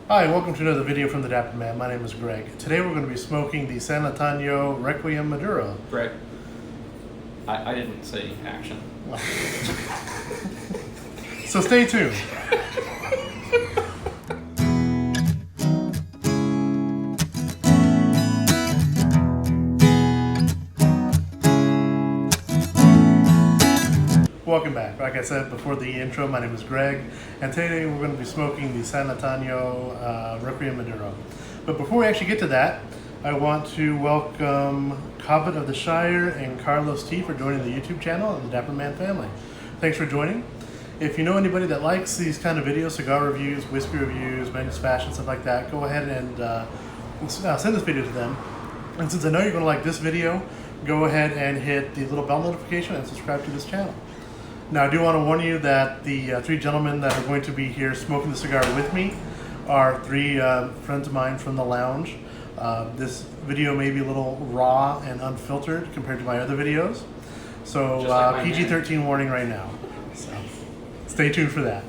Hi, welcome to another video from the Dapper Man. My name is Greg. Today we're going to be smoking the San Lotano Requiem Maduro. Greg, I didn't say action. So stay tuned. Welcome back. Like I said before the intro, my name is Greg, and today we're going to be smoking the San Lotano Requiem Maduro. But before we actually get to that, I want to welcome Cobbett of the Shire and Carlos T for joining the YouTube channel and the Dapper Man family. Thanks for joining. If you know anybody that likes these kind of videos, cigar reviews, whiskey reviews, men's fashion, stuff like that, go ahead and send this video to them. And since I know you're going to like this video, go ahead and hit the little bell notification and subscribe to this channel. Now, I do want to warn you that the three gentlemen that are going to be here smoking the cigar with me are three friends of mine from the lounge. This video may be a little raw and unfiltered compared to my other videos. So like PG-13 warning right now. So stay tuned for that.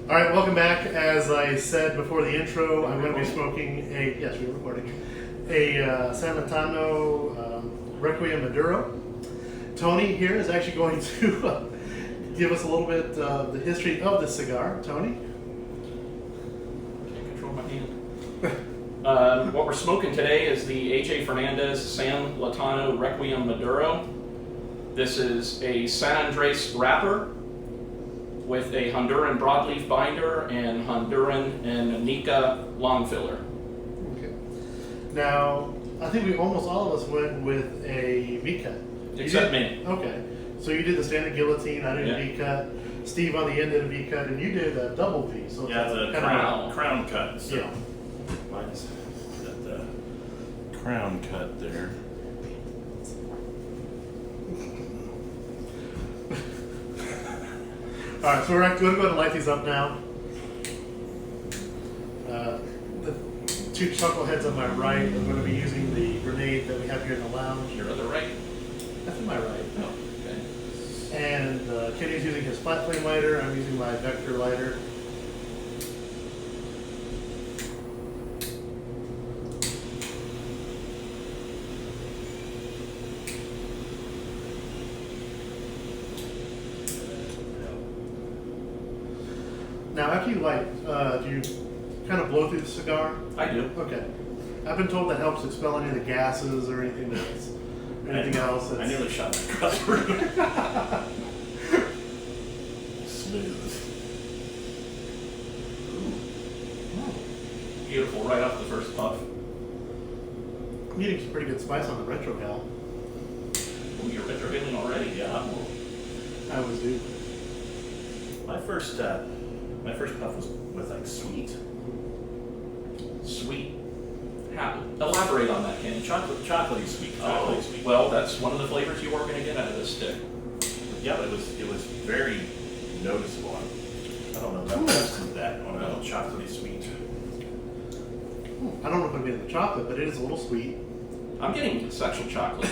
All right, welcome back. As I said before the intro, I'm going to be smoking yes, we're recording, a San Lotano Requiem Maduro. Tony here is actually going to give us a little bit of the history of this cigar. Tony? Can't control my hand. What we're smoking today is the H.A. Fernandez San Lotano Requiem Maduro. This is a San Andres wrapper with a Honduran broadleaf binder and Honduran and Nica long filler. Okay. Now, I think almost all of us went with a V-cut. Except me. Okay. So you did the standard guillotine, I did a V-cut, Steve on the end did a V-cut, and you did a double V. So yeah, it's a crown cut. So yeah. Mine's got the crown cut there. Alright, so we're going to go ahead and light these up now. The two chuckleheads on my right are going to be using the grenade that we have here in the lounge. Your other right? That's in my right. Oh, okay. And Kenny's using his flat flame lighter. I'm using my vector lighter. Now, after you light, do you kind of blow through the cigar? I do. Okay. I've been told that helps expel any of the gases or anything else. I nearly shot that across the room. Smooth. Ooh. Beautiful, right off the first puff. I'm getting some pretty good spice on the retro cal. Oh, you're retrohaling already? Yeah. I was due. My first puff was with like sweet. Sweet. Elaborate on that, Kenny. Chocolatey sweet. Chocolatey sweet. Well, that's one of the flavors you are going to get out of this stick. Yeah, but it was very noticeable. I don't know about the rest of that on a chocolatey sweet. I don't know if I'm getting the chocolate, but it is a little sweet. I'm getting sexual chocolate.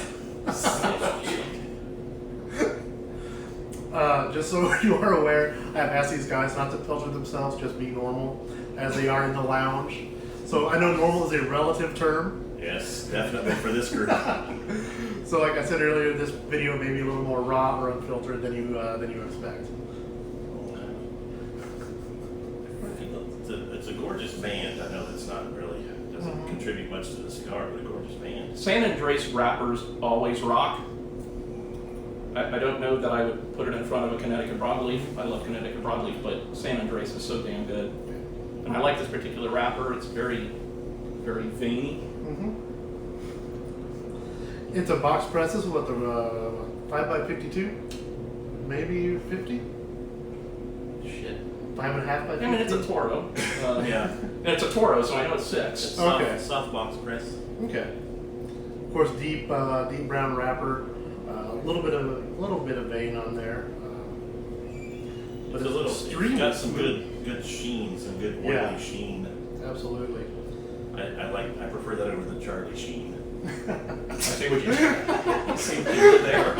Just so you are aware, I have asked these guys not to filter themselves, just be normal, as they are in the lounge. So I know normal is a relative term. Yes, definitely for this group. So like I said earlier, this video may be a little more raw or unfiltered than you expect. It's a gorgeous band. I know that's not really doesn't contribute much to the cigar, but a gorgeous band. San Andres wrappers always rock. I don't know that I would put it in front of a Connecticut broadleaf. I love Connecticut broadleaf, but San Andres is so damn good. And I like this particular wrapper. It's very, very veiny. It's a box press. This is what, the 5x52? Maybe 50? Shit. 5.5 by 50? I mean, it's a Toro. Yeah. And it's a Toro, so I know it's 6. It's Okay. soft box press. Okay. Of course, deep brown wrapper. A little bit of vein on there. But It's got some good sheen, some good oily sheen. Absolutely. I prefer that over the Charlie sheen. I see what you did there.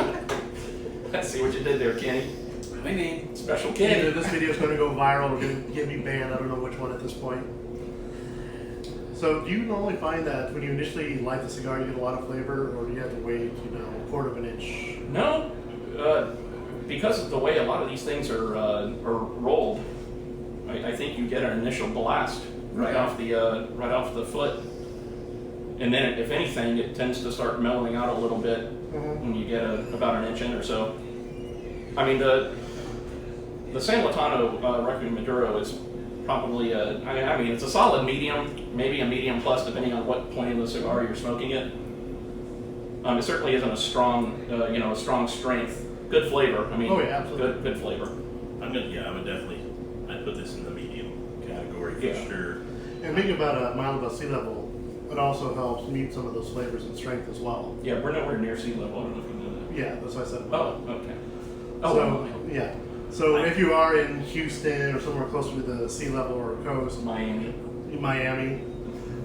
I see what you did there, Kenny. My name. Special Either kid. this video is going to go viral or going to get me banned. I don't know which one at this point. So do you normally find that when you initially light the cigar, you get a lot of flavor, or do you have to wait, a quarter of an inch? No, because of the way a lot of these things are rolled, I think you get an initial blast right off the foot, and then if anything, it tends to start mellowing out a little bit when you get about an inch in or so. I mean, the San Lotano Requiem Maduro is probably it's a solid medium, maybe a medium plus, depending on what point in the cigar you're smoking it. It certainly isn't a strong, a strong strength. Good flavor. I mean, oh yeah, absolutely. good flavor. I would definitely, I'd put this in the medium category for sure. And being about a mile above sea level, it also helps mute some of those flavors and strength as well. Yeah, we're nowhere near sea level. I don't know if you know that. Yeah, that's what I said. Oh, okay. Oh, so, yeah. So if you are in Houston or somewhere closer to the sea level or coast, Miami,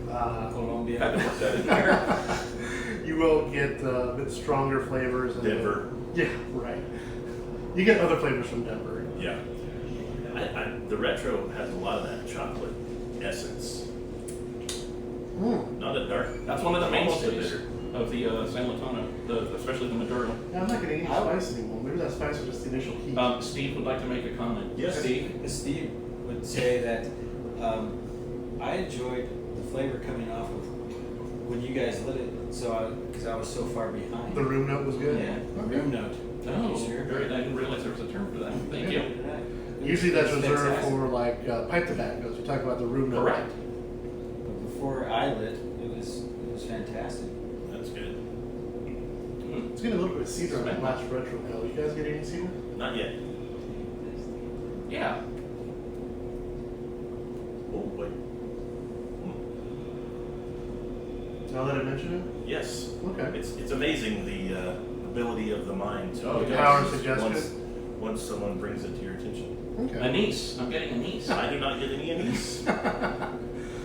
Colombia. had to put that in there. you will get a bit stronger flavors. And Denver. Yeah, right. You get other flavors from Denver. Yeah. The retro has a lot of that chocolate essence. Not a dark. That's one of the almost a mainstays bitter. of the San Lotano, especially the Maduro. Yeah, I'm not getting any spice anymore. Maybe that spice was just the initial heat. Steve would like to make a comment. Yes. Steve would say that I enjoyed the flavor coming off of when you guys lit it, because I was so far behind. The room note was good? Yeah, Okay. room note. Oh, Sure. very, I didn't realize there was a term for that. Thank you. Usually that's It's reserved fantastic. for like pipe tobaccos. We talk about the room note. Correct. But before I lit, it was fantastic. That's good. It's getting a little bit of cedar on that last retro now. You guys get any cedar? Not yet. Yeah. Oh, wait. Now that I mention it? Yes. Okay. It's amazing the ability of the mind to Oh, adjust power suggestion? once someone brings it to your attention. Okay. Anise. I'm getting anise. I do not get any anise.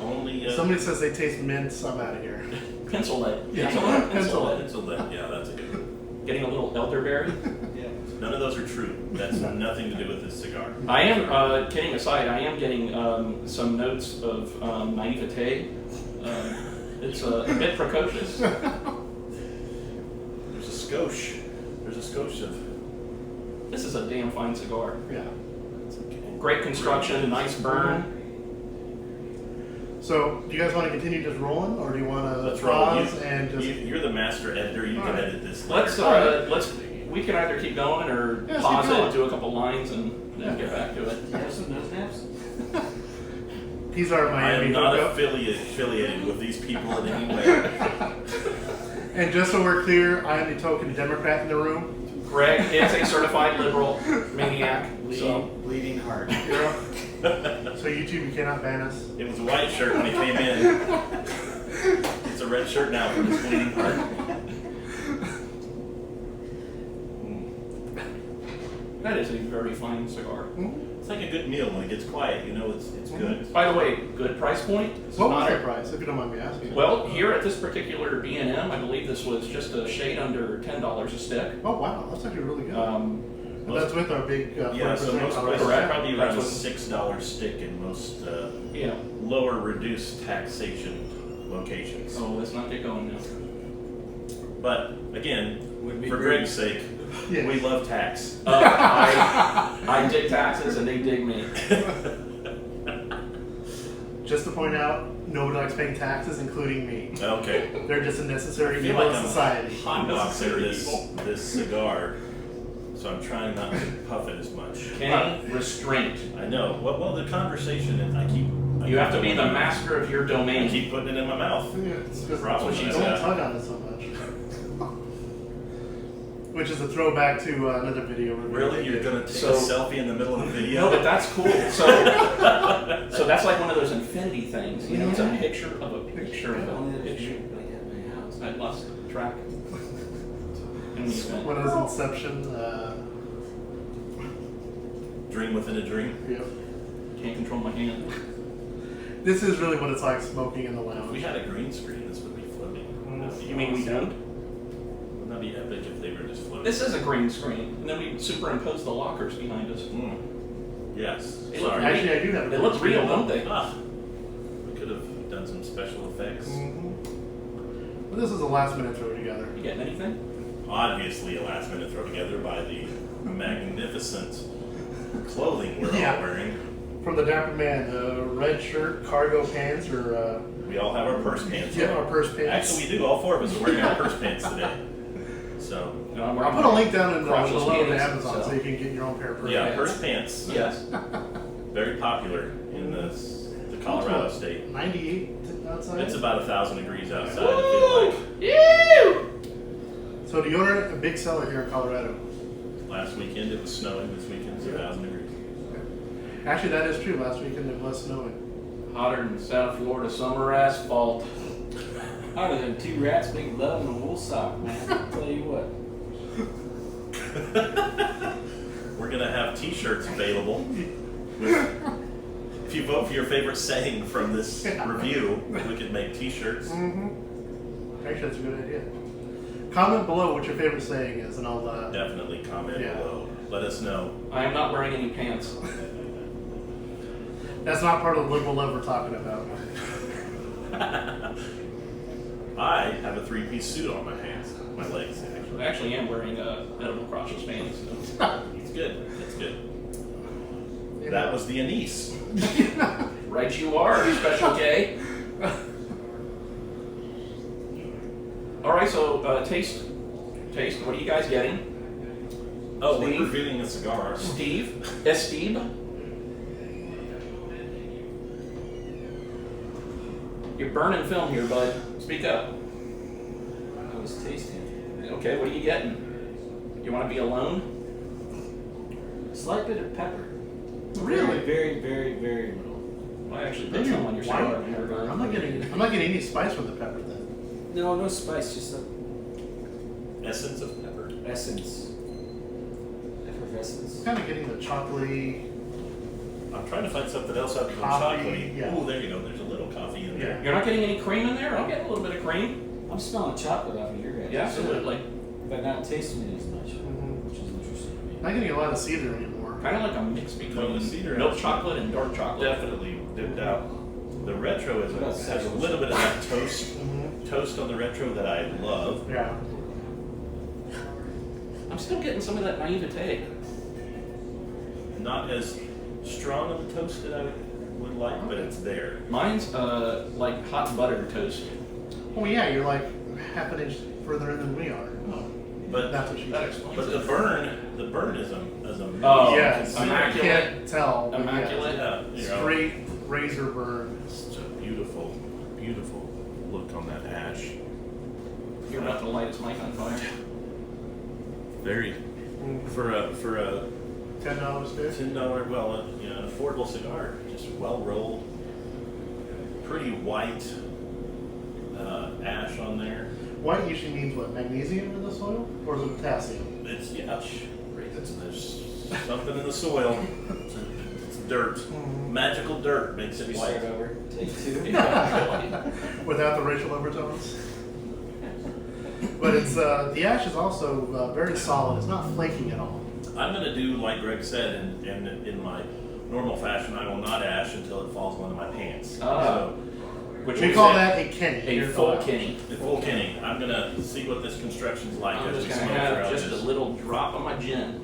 Only Somebody says they taste mints, I'm out of here. Pencil lead. Yeah. Pencil Pencil lead. pencil lead. Yeah, that's a good one. Getting a little elderberry. Yeah. None of those are true. That's nothing to do with this cigar. I am, kidding aside, I am getting some notes of naivete. It's a bit precocious. There's a skosh. There's a skosh of. This is a damn fine cigar. Yeah. Great construction, nice burn. So, do you guys want to continue just rolling, or do you want to Let's roll. pause and just... You're the master editor. You can Alright. edit this. Let's later. we can either keep going or Yeah, pause keep it, going. do a couple lines, and then get back to it. You have some nose naps? These are I Miami am not hookup. affiliated with these people in any way. And just so we're clear, I am the token Democrat in the room. Greg is a certified liberal maniac, so Bleeding heart. So YouTube, you cannot ban us. It was a white shirt when he came in. It's a red shirt now for his bleeding heart. that is a very fine cigar. It's like a good meal when it gets quiet. You know, it's good. By the way, good price point. This is What was not the price, if you don't mind me asking? Well, here at this particular B&M, I believe this was just a shade under $10 a stick. Oh wow, that's actually really good. And that's with our big Yeah, so 40% most tolerance. places probably around a That's $6 stick in most Yeah. lower reduced taxation locations. So let's not get going now. But again, Would be for great. Greg's sake, Yes. we love tax. I dig taxes and they dig me. Just to point out, nobody likes paying taxes, including me. Okay. They're just a necessary I feel evil like of I'm society. hotboxing this cigar, so I'm trying not to puff it as much. Any restraint. I know. Well, the conversation, and You have to be the master of your I domain. keep putting it in my mouth. Yeah, it's just Problem don't is tug that- on it so much. Which is a throwback to another video. Really? You're gonna take So- a selfie in the middle of the video? No, but that's cool. So that's like one of those infinity things. You know, it's a picture of a picture of Only a if picture. you like at my house. I lost track. In the event. What is Inception? Dream within a dream. Yeah. Can't control my hand. This is really what it's like smoking in the If we lounge. had a green screen, this would be floating. That'd be You mean we awesome. don't? No, That'd be epic if they were just floating. This is a green screen, and then we superimpose the lockers behind us. Yes. They look Sorry. Actually, I do have. They look real, don't they? Ah, we could have done some special effects. But this is a last minute throw together. You getting anything? Obviously, a last minute throw together by the magnificent clothing we're Yeah. all wearing. From the Dapper Man, red shirt, cargo pants, or We all have our purse pants. yeah, on. our purse pants. Actually, we do. All four of us are wearing our purse pants today. So, No, I'm I'll wearing put a link down in the crotchless below to panties, Amazon so you can get your own pair of purse yeah, pants. purse pants. Yes. Very popular in the Colorado state. 98 outside. It's about 1,000 degrees outside, I feel like. So the owner, a big seller here in Colorado. Last weekend it was snowing, this weekend it's 1,000 degrees. Actually, that is true. Last weekend it was snowing. Hotter than South Florida summer asphalt. Hotter than two rats, big love, and a wool sock, man. I'll tell you what. We're going to have t-shirts available. If you vote for your favorite saying from this review, we could make t-shirts. Actually, that's a good idea. Comment below what your favorite saying is, and I'll. Definitely comment Yeah. below. Let us know. I am not wearing any pants. That's not part of the liberal love we're talking about. I have a three-piece suit on my pants, my legs I actually. actually am wearing edible crotchless panties. So. It's good. It's good. You That know. was the anise. Right you are, Special K. All right, so taste. What are you guys getting? Oh, we're Steve? reviewing a cigar. Steve? Esteve? You're burning film here, bud. Speak up. I was tasting. Okay, what are you getting? You want to be alone? A slight bit of pepper. Really? Very, very, very little. I actually put Maybe some on your cigar. white? I've never done. I'm not getting any spice from the pepper then. No, no spice, just a Essence of pepper. essence. Effervescence. I'm kind of getting the chocolatey. I'm trying to find something else other than Coffee, chocolate. yeah. Oh, there you go. There's a little coffee in there. You're not getting any cream in there? I'll get a little bit of cream. I'm smelling chocolate off of your guys. Yeah, absolutely. But not tasting it as much, Mhm. which is interesting to me. Not getting a lot of cedar anymore. Kind of like a mix No, between the cedar milk has- chocolate and dark chocolate. Definitely dipped out. The retro has a little bit of that toast on the retro that I love. Yeah. I'm still getting some of that naivete. Not as strong of a toast that I would like, but it's there. Mine's like hot butter toast. Oh yeah, you're like half an inch further in than we are. But That's what she That said. explains but it. the burn is a Oh, Yes, you immaculate. can't tell. but Immaculate. yeah, yes. you know, Straight razor burn. It's a beautiful, beautiful look on that ash. You're about to light his mic on fire. Very for a $10 too. $10 an affordable cigar, just well rolled, pretty white ash on there. White usually means what? Magnesium in the soil, or is it potassium? It's there's something in the soil. It's dirt, magical dirt makes it We white. start over. Take two. Without the racial overtones. But it's the ash is also very solid. It's not flaking at all. I'm gonna do like Greg said, and in my normal fashion, I will not ash until it falls onto my pants. Ah. Which We is call that a Kenny. a Here's full the- Kenny. The full Kenny. I'm gonna see what this construction's like I'm as just we gonna smoke have throughout just a this. little drop of my gin.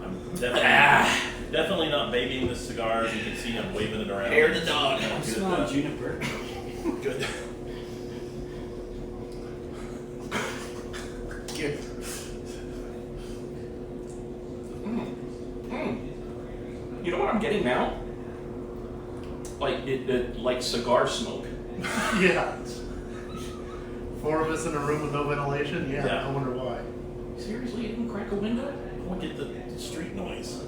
I'm definitely not babying this cigar. As you can see, I'm waving it around. Hair the dog. I'm smelling juniper. Good. Good. You know what I'm getting now? Like like cigar smoke. Yeah. 4 of us in a room with no ventilation. Yeah. Yeah. I wonder why. Seriously, you can crack a window? I want to get the street noise.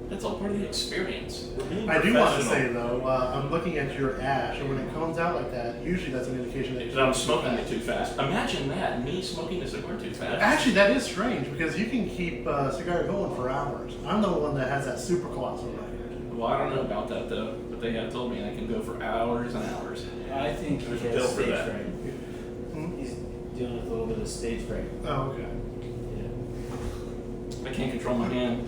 That's all part of the experience. We're being I do want to say professional. though, I'm looking at your ash, and when it comes out like that, usually that's an indication that That I'm smoking it too fast. Imagine that, me smoking a cigar too fast. Actually, that is strange because you can keep a cigar going for hours. I'm the one that has that super colossal record. Well, I don't know about that though, but they have told me I can go for hours and hours. I think There's he a has pill for stage that. fright. dealing with a little bit of stage fright. Oh, okay. Yeah. I can't control my hand.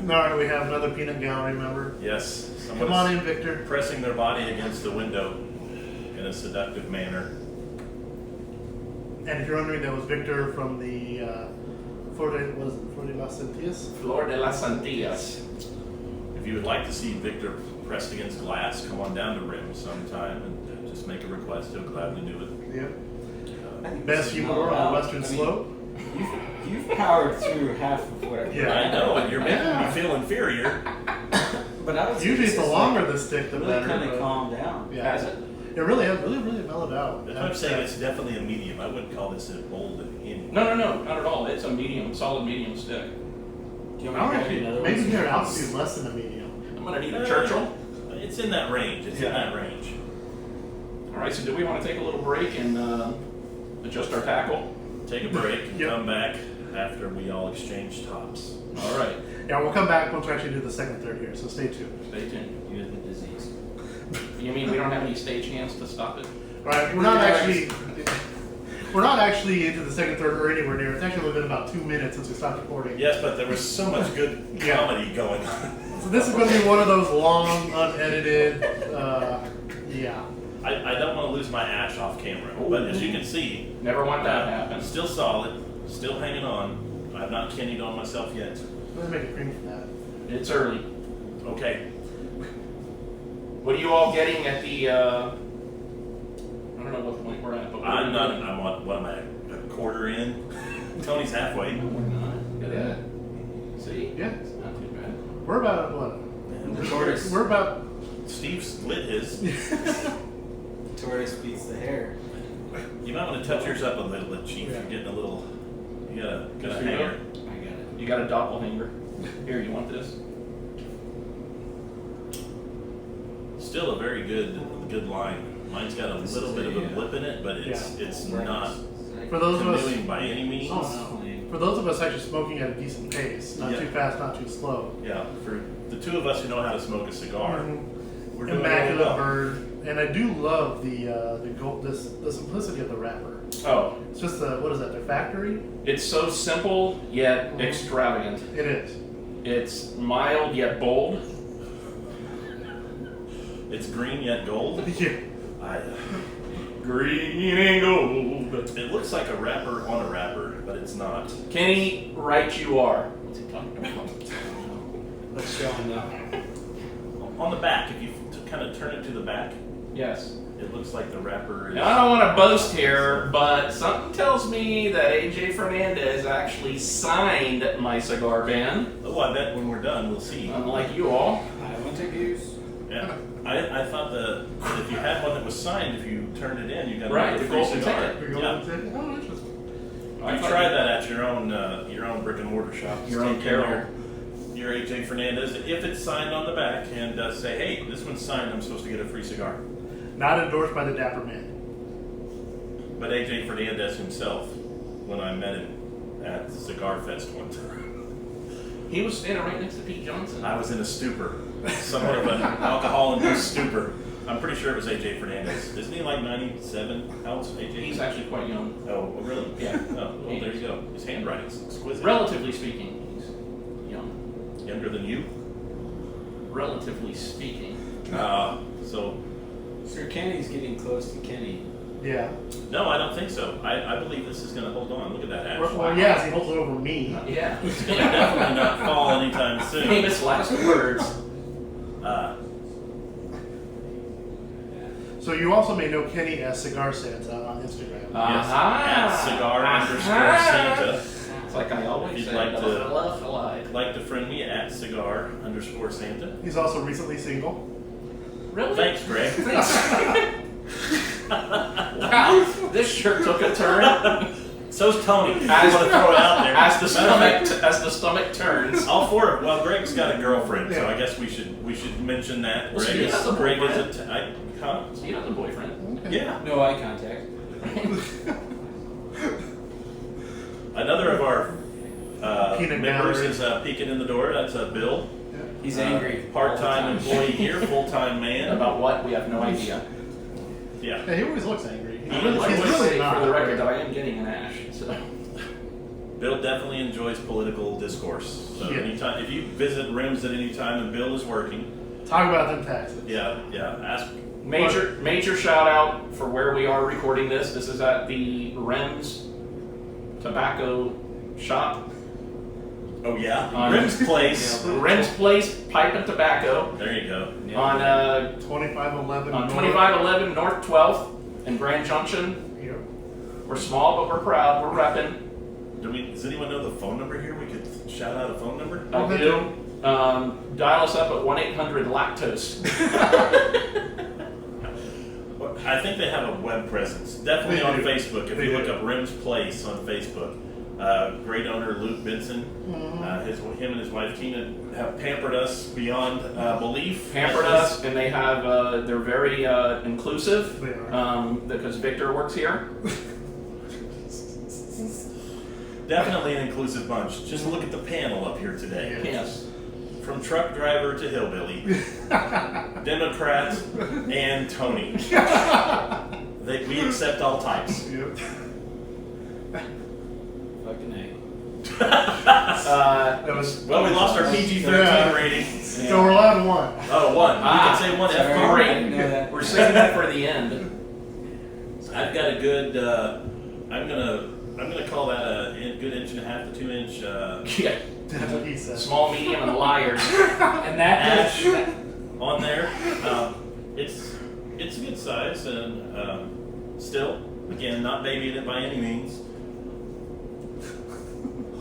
All right, we have another peanut gallery member. Yes. Come on in, Victor. Pressing their body against the window in a seductive manner. And if you're wondering, that was Victor from the Flor de las Antillas. Flor de las Antillas. If you would like to see Victor pressed against glass, come on down to Rems sometime and just make a request. He'll gladly do it. Yep. I think Best this is humidor not on the allowed. Western I mean, Slope. You've powered through half of what I've Yeah. I know, and you're making me feel inferior. But I would say Usually this it's the is longer like the stick, the really better. kind of but- calm down. Yeah. Has it? It really has really mellowed out. That's why I'm saying it's definitely a medium. I wouldn't call this a bold and any. No, not at all. It's a medium, solid medium stick. Do you I want don't me to grab actually, you another maybe one? their altitude less than a medium. I'm gonna need a Churchill. It's in that range. It's in that range. All right, so do we want to take a little break and adjust our tackle? Take a break and Yep. come back after we all exchange tops. All right, Yeah, we'll come back once we actually do the second third here, so stay tuned. stay tuned. You have the disease. You mean we don't have any stage hands to stop it? Right, we're not actually into the second, third, or anywhere near. It's actually only been about 2 minutes since we stopped recording. Yes, but there was so much good Yeah. comedy going on. So this is going to be one of those long, unedited. Yeah. I don't want to lose my ash off camera, but as you can see, Never want that to happen. still solid, still hanging on. I have not kennied on myself yet. Let me make a cream from that. It's early. Okay. What are you all getting at the? I don't know what point we're at, but I'm not. I'm on. What am I? A quarter in. Tony's halfway. Look at that. See? Yeah. It's not too bad. We're about what? The tortoise. We're about. Steve's lit his. Tortoise beats the hare. You might want to touch yours up a little bit, Chief. Yeah. You're getting a little. You got a Good for hanger. I got it. You got a doppelganger. Here, you want this? Still a very good line. Mine's got a little bit of a blip in it, but it's not For those of us. canoeing by any means. Oh, no. For those of us actually smoking at a decent pace, not Yeah. too fast, not too slow. Yeah, for the two of us who know how to smoke a cigar, we're doing Immaculate really well. bird, and I do love the gold, the simplicity of the wrapper. Oh, It's just what is that? Their factory? it's so simple yet extravagant. It is. It's mild yet bold. It's green yet gold. Yeah. Green and gold. It looks like a wrapper on a wrapper, but it's not. Kenny, right you are. What's he talking about? Let's show him that. On the back, if you kind of turn it to the back, Yes. it looks like the wrapper is. Now, I don't want to boast here, but something tells me that AJ Fernandez actually signed my cigar band, Oh, I bet when we're done, we'll see. unlike you all. I want to use. Yeah. I thought if you had one that was signed, if you turned it in, you got Right, a the free golden cigar. ticket. You're going Yeah. to take it? Oh, interesting. I You thought try you- that at your own brick and mortar shop. Your own Take in Carol. your AJ Fernandez, if it's signed on the back, and say, hey, this one's signed, I'm supposed to get a free cigar. Not endorsed by the Dapper Man. But AJ Fernandez himself, when I met him at Cigar Fest one time, He was standing right next to Pete Johnson. I was in a stupor, somewhat of an alcohol-induced stupor. I'm pretty sure it was AJ Fernandez. Isn't he like 97? How old's AJ? He's actually quite young. Oh, really? Yeah. Oh, well, there you go. His handwriting's exquisite. Relatively speaking, he's young. Younger than you? Relatively speaking. So, Sir Kenny's getting close to Kenny. Yeah. no, I don't think so. I believe this is going to hold on. Look at that ash. Well, yes, he holds it over me. Yeah. It's going to definitely not fall anytime soon. Famous last words. So you also may know Kenny as Cigar Santa on Instagram. Yes, Aha. at cigar Aha. underscore Santa. It's like I always If you'd say. like to- Love. Like to friend me at cigar underscore Santa. He's also recently single. Really? Thanks, Greg. Wow, this shirt took a turn. So's Tony. I As- want to throw it out there. As the Matter of stomach, as the stomach turns. All four of well, Greg's got a girlfriend, so Yeah. I guess we should mention that. Well, Greg Steve has a Greg is boyfriend. huh? He has a boyfriend. Yeah. No eye contact. Another of our Peanut members gallery. is peeking in the door. That's Bill. He's angry. Part-time all the time. employee here, full-time man. About what? We have no idea. Yeah. Yeah, he always looks angry. I would He's really say not. for the record that I am getting an ash. So. Bill definitely enjoys political discourse. So Yeah. anytime, if you visit Rems at any time and Bill is working, Talk about them taxes. yeah, ask. Major shout out for where we are recording this. This is at the Rems Tobacco Shop. Oh yeah, On- Rems Place. Rems Place Pipe and Tobacco There you go. on 2511. on 2511 North 12th in Grand Junction. Yep. We're small, but we're proud. We're repping. Does anyone know the phone number here? We could shout out a phone number. I do. Dial us up at 1-800-LACTOSE. Well, I think they have a web presence. Definitely They on do. Facebook. If They you do. look up Rems Place on Facebook, great owner Luke Benson, him and his wife Tina have pampered us beyond belief. Pampered us, and they have. They're very inclusive. They are. Because Victor works here. Definitely an inclusive bunch. Just look at the panel up here today. Yes. From truck driver to hillbilly, Democrat and Tony. We accept all types. Yep. Fucking A. That was. Well, we lost our PG-13 Yeah. rating. So we're allowed one. Oh, one. We Ah, can say one sorry. F-bomb. Great. I didn't know that. We're saving that for the end. I've got a good. I'm gonna call that a good 1.5 to 2 inch Yeah. That's what he said. Small, medium, and liars. And that ash is on there. It's a good size and still, again, not babying it by any means.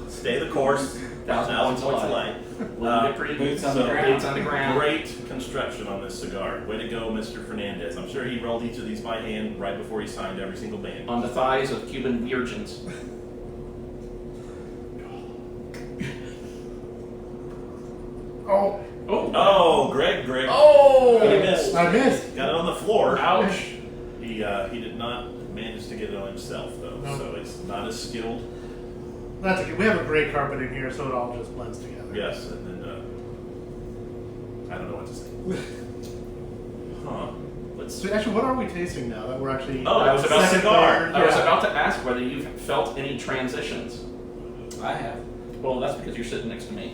Stay the course. 1,000 points of light. Little bit pretty boots on So, the ground. Boots on the ground. Great construction on this cigar. Way to go, Mr. Fernandez. I'm sure he rolled each of these by hand right before he signed every single band. On the thighs of Cuban virgins. Oh, Oh. Oh, Greg. Oh! He missed. I missed. Got it on the floor. Ouch. He did not manage to get it on himself though, No. so it's not as skilled. That's okay. We have a gray carpet in here, so it all just blends together. Yes, and then I don't know what to say. Huh? Let's. So actually, what are we tasting now that we're actually? Oh, I was about second, cigar. third? I was Yeah. about to ask whether you've felt any transitions. I have. Well, that's because you're sitting next to me.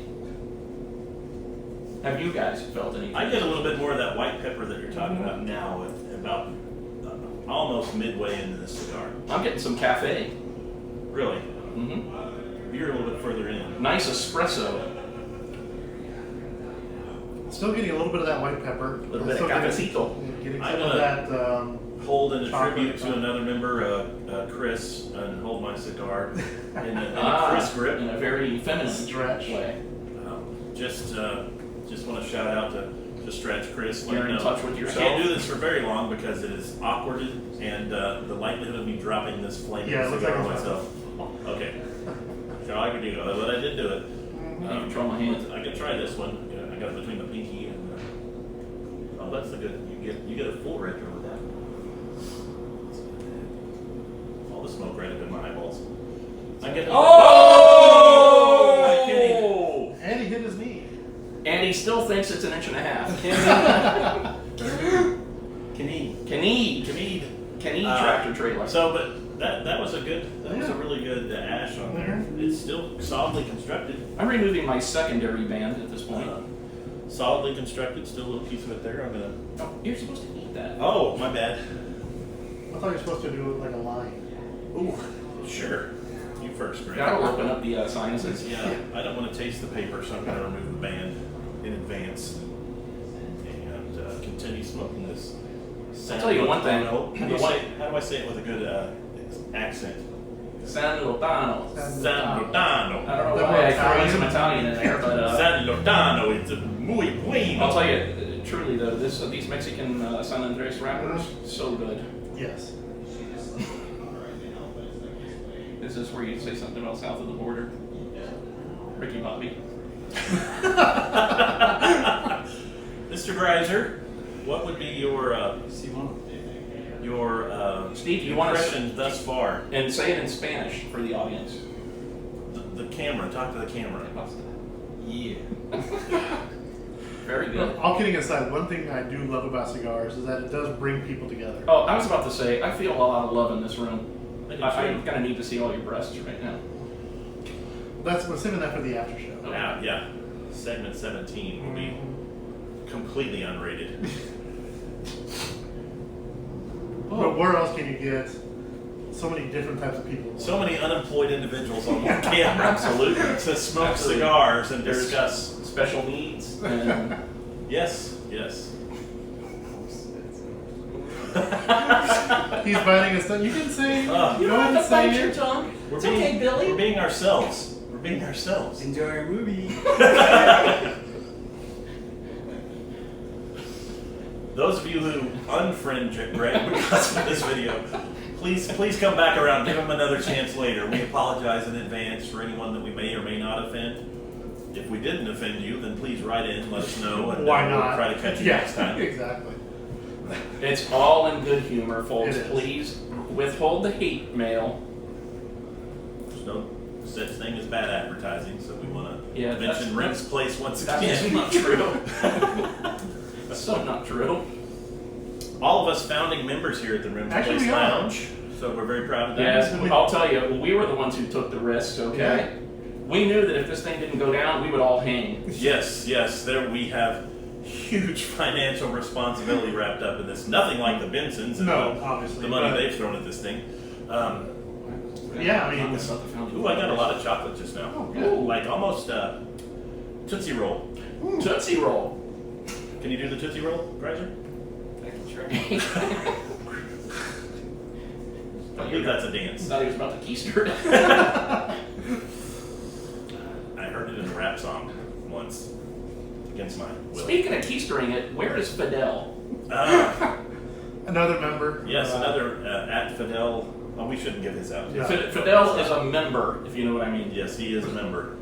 Have you guys felt any? I get a little bit more of that white pepper that you're talking about now, with about almost midway into the cigar. I'm getting some cafe. Really, Mm-hmm. you're a little bit further in. Nice espresso. Still getting a little bit of that white pepper. A little bit Still of getting- cafecito. Getting I'm some of gonna- that. Hold in a Chocolate tribute to pepper. another member, Chris, and hold my cigar in a Ah, Chris grip. in a very feminine Stretch. way. Just want to shout out to Stretch Chris. You're Let in him know. touch with I yourself? can't do this for very long because it is awkward and the likelihood of me dropping this flaming Yeah, it looks cigar like on it's myself. Okay. So I can do it, but I did do it. You control my hand. I can try this one. Yeah, I got it between the pinky and oh, that's the good. You get a full retro with that. All the smoke right up in my eyeballs. I get. Oh! I'm kidding. And he hit his knee. And he still thinks it's 1.5 inches. Kenny tractor trailer. So, but that was a good. That was a Yeah. really good ash on there. It's still solidly constructed. I'm removing my secondary band at this point. Solidly constructed. Still a little piece of it there. I'm gonna. Oh, you're supposed to eat that. Oh, my bad. I thought you were supposed to do it like a line. Ooh, sure. You first, Greg. That'll open up the sinuses. Yeah, I don't want to taste the paper, so I'm going to remove the band in advance and continue smoking this. I'll tell you one thing. How do I say it with a good accent? San Lotano. San Lotano. I don't know why I threw some Italian in there, but San Lotano, it's a muy bueno. I'll tell you, truly though, these Mexican San Andres wrappers, so good. Yes. Is this where you say something about south of the border? Ricky Bobby. Mr. Greiser, what would be your Steve, you want to impression thus far? and say it in Spanish for the audience. The camera, talk to the camera. Yeah. Very good. All kidding aside, one thing I do love about cigars is that it does bring people together. Oh, I was about to say, I feel a lot of love in this room. I do I'm too. gonna need to see all your breasts right now. We're saving that for the after show. Yeah. Segment 17 will be completely unrated. But where else can you get so many different types of people? So many unemployed individuals on one camera. Absolutely. To smoke Absolutely. cigars and There's discuss. special needs and Yes. He's biting his tongue. You can say. You go ahead and say it. tongue. We're It's being, okay, Billy. We're being ourselves. We're being ourselves. Enjoy our movie. Those of you who unfriend Greg because of this video, please come back around. Give him another chance later. We apologize in advance for anyone that we may or may not offend. If we didn't offend you, then please write in, let us know, and Why we'll not? try to catch you Yeah, next time. exactly. It's all in good humor, folks. It is. Please withhold the hate mail. There's no such thing as bad advertising, so we want to Yeah, mention Rems Place once That's again. not true. That's so not true. All of us founding members here at the Rems Actually, Place we are. Lounge, so we're very proud of that. Yes, I'll tell you, we were the ones who took the risk, okay? Yeah. We knew that if this thing didn't go down, we would all hang. Yes, there we have huge financial responsibility wrapped up in this. Nothing like the Bensons and No, obviously, the money but- they've thrown at this thing. Yeah, I mean, Ooh, I got a lot of chocolate just now. Oh, good. Ooh, like almost Tootsie Roll. Tootsie Roll. Can you do the Tootsie Roll, Greiser? I can try. I believe that's a dance. Thought he was about to keister. I heard it in a rap song once, against my will. Speaking of keistering it, where is Fidel? another member. Yes, another at Fidel. Oh, we shouldn't give his out. Yeah. Fidel is a member, if you know what I mean. Yes, he is a member.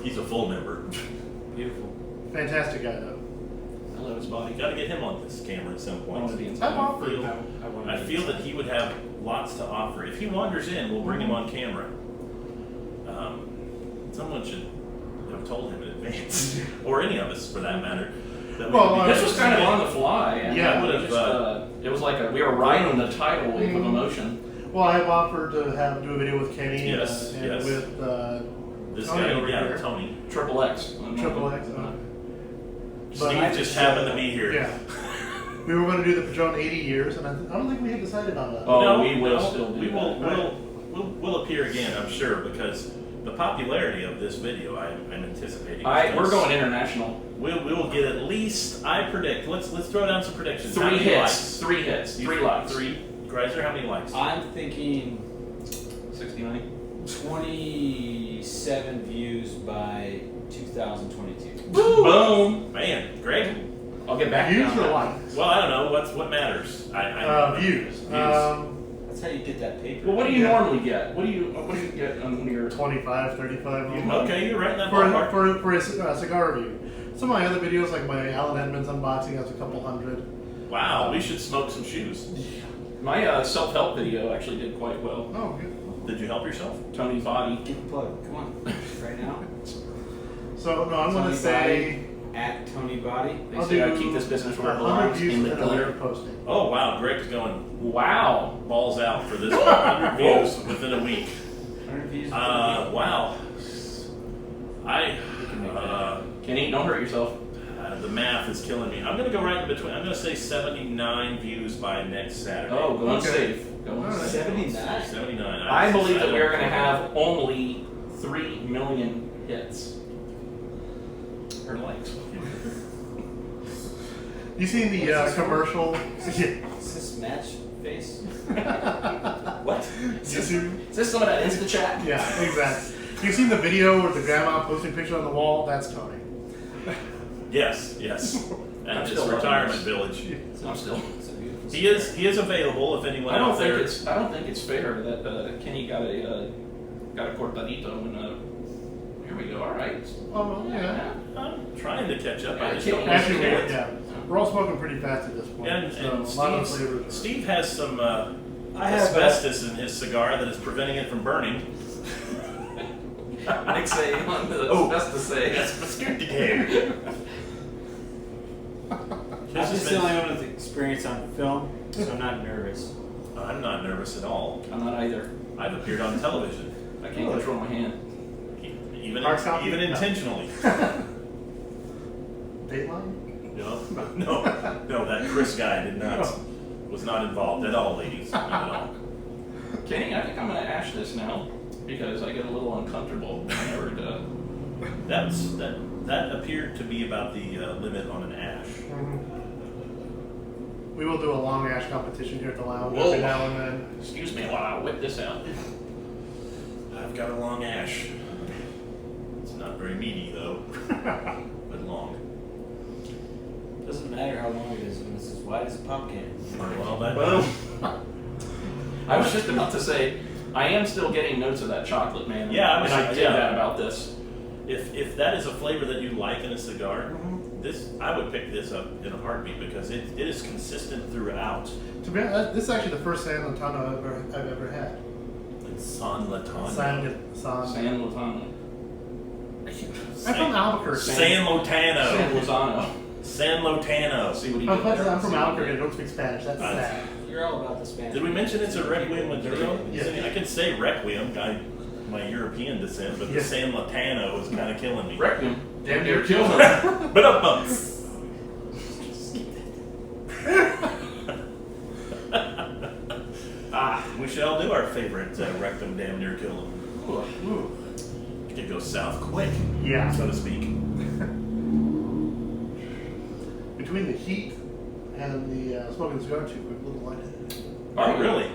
He's a full member. Beautiful. Fantastic guy, though. I love his body. Got to get him on this camera at some I want to be point. inside. I feel that he would have lots to offer. If he wanders in, we'll bring him on camera. Someone should have told him in advance, or any of us for that matter. That we Well, would be This was kind of on the fly, and Yeah, we would've, just, it was like we were riding the tidal wave of emotion. Well, I've offered to do a video with Kenny Yes, and yes. with this Tony guy, over yeah, here. Tony. Triple X. Triple X. Steve I just happened to be here. Yeah. We were going to do the Padron 80 years, and I don't think we had decided on that. Oh, No, we will no, still do we will, that. we'll appear again, I'm sure, because the popularity of this video, I'm anticipating. We're going international. We will get at least, I predict. Let's throw down some predictions. How 3 many hits. likes? 3 hits. You 3 think likes. 3. Greiser, how many likes? I'm thinking 69. 27 views by 2022. Boom. Man, Greg. I'll get back to you Views on or that. likes? Well, I don't know what matters. Views. That's how you get that paper. Well, what do you Yeah. normally get? What do you get on your 25, 35 views. Okay, you're right in that ballpark. For a cigar review. Some of my other videos, like my Alan Edmonds unboxing, has a couple hundred. Wow, we should smoke some shoes. My self-help video actually did quite well. Oh, good. Did you help yourself? Tony's body. Give a plug. Come on. Right now. So, no, I'm going Tony to say Body, at Tony Body. They I'll say I do keep this business where it 100 belongs, views in the and a gutter. posting. Oh wow, Greg's going Wow. balls out for this 100 views within a week. 100 views. Wow. Kenny, don't hurt yourself. The math is killing me. I'm going to go right in between. I'm going to say 79 views by next Saturday. Oh, going Okay. safe. Going All right. safe. 79. 79. I believe that we are don't going to know. have only 3 million hits. Or likes. You seen the commercial? Yeah. Is this match face? What? You seen- Is this some of that Insta chat? Yeah, exactly. You seen the video with the grandma posting pictures on the wall? That's Tony. Yes. I'm At his still retirement loving village. I'm still. It's a beautiful. He is available if anyone I don't out think there. it's. I don't think it's fair that Kenny got a cortadito and here we go. All right. Oh, yeah. I'm trying to catch up. I Yeah, just Kenny- don't Actually, understand. yeah. We're all smoking pretty fast at this point. And, so and a lot of Steve's- flavors. Steve has some I have asbestos in his cigar that is preventing it from burning. Nick say on the Oh. best to say. That's good to hear. That's the only one with experience on film, so I'm not nervous. I'm not nervous at all. I'm not either. I've appeared on television, I can't control my hand. Hard copy? even No. intentionally. Dateline? No, that Chris guy was not involved at all, ladies. Not at all. Kenny, I think I'm going to ash this now because I get a little uncomfortable whenever That appeared to be about the limit on an ash. We will do a long ash competition here at the lounge Whoa. every now and then. Excuse me while I whip this out. I've got a long ash. It's not very meaty though, but long. Doesn't matter how long it is when it's as wide as a pumpkin. Well, I was just about to say, I am still getting notes of that chocolate, man. Yeah, and I did that about this. if that is a flavor that you like in a cigar, I would pick this up in a heartbeat because it is consistent throughout. To be honest, this is actually the first San Lotano I've ever had. It's San Lotano. San Lotano. I'm from Albuquerque. San Lotano. San Lozano. San Lotano. See what he did there? I'm from Albuquerque. I don't speak Spanish. That's sad. You're all about the Spanish. Did we mention it's a Requiem Maduro? Yeah. I could say Requiem, my European descent, but the Yeah. San Lotano is kind of killing me. Requiem. Damn near killed him. But up we should all do our favorite rectum damn near kill him. Ooh. It could go south quick, Yeah. so to speak. Between the heat and the smoking cigar too quick, a little lightheaded. Oh, really?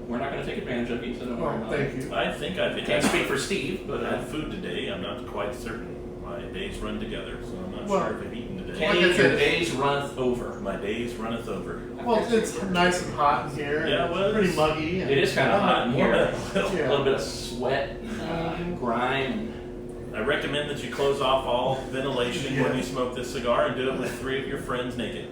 We're not going to take advantage of you, so don't worry Oh, about thank it. you. I think I've Can't speak for Steve, but I had food today. I'm not quite certain. My days run together, so I'm not Well, sure if I've eaten today. Kenny, Like I your said- days runneth over. My days runneth over. Well, it's nice and hot in here. Yeah, and well, it's pretty it's- muggy. And It is kind of hot in here. Yeah. A little bit of sweat, grime. I recommend that you close off all ventilation when Yeah. you smoke this cigar and do it with 3 of your friends naked.